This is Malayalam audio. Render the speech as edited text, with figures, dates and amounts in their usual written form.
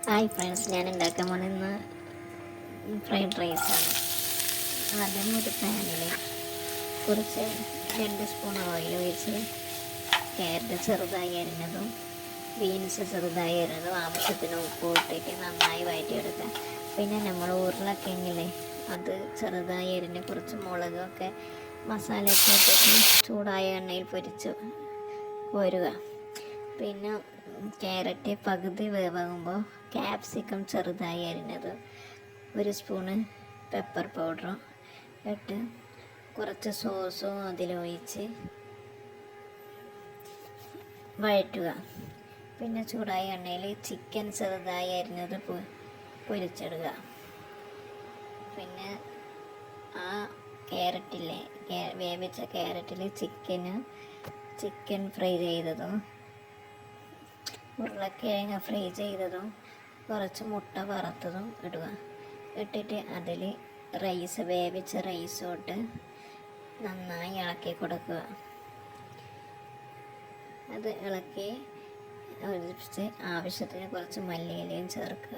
ഹായ് ഫ്രണ്ട്സ്, ഞാൻ ഉണ്ടാക്കാൻ പോകുന്ന ഫ്രൈഡ് റൈസാണ്. ആദ്യം ഒരു പാനിൽ കുറച്ച് 2 സ്പൂൺ ഓയിൽ ഒഴിച്ച് ക്യാരറ്റ് ചെറുതായി അരിഞ്ഞതും ബീൻസ് ചെറുതായി അരിഞ്ഞതും ആവശ്യത്തിന് ഉപ്പ് ഇട്ടിട്ട് നന്നായി വഴറ്റിയെടുക്കുക. പിന്നെ നമ്മൾ ഉരുളക്കിഴങ്ങില്ലേ, അത് ചെറുതായി അരിഞ്ഞ് കുറച്ച് മുളകൊക്കെ മസാലയൊക്കെ ഇട്ടിട്ട് ചൂടായ എണ്ണയിൽ പൊരിച്ച് കോരുക. പിന്നെ ക്യാരറ്റ് പകുതി വേവാകുമ്പോൾ ക്യാപ്സിക്കം ചെറുതായി അരിഞ്ഞത്, 1 സ്പൂണ് പെപ്പർ പൗഡറും ഇട്ട് കുറച്ച് സോസും അതിലൊഴിച്ച് വഴറ്റുക. പിന്നെ ചൂടായ എണ്ണയിൽ ചിക്കൻ ചെറുതായി അരിഞ്ഞത് പൊരിച്ചിടുക. പിന്നെ ആ ക്യാരറ്റില്ലേ, വേവിച്ച ക്യാരറ്റിൽ ചിക്കൻ ഫ്രൈ ചെയ്തതും ഉരുളക്കിഴങ്ങ് ഫ്രൈ ചെയ്തതും കുറച്ച് മുട്ട വറുത്തതും ഇടുക. ഇട്ടിട്ട് അതിൽ വേവിച്ച റൈസോട്ട് നന്നായി ഇളക്കി കൊടുക്കുക. അത് ഇളക്കി ആവശ്യത്തിന് കുറച്ച് മല്ലിയിലയും ചേർക്കുക.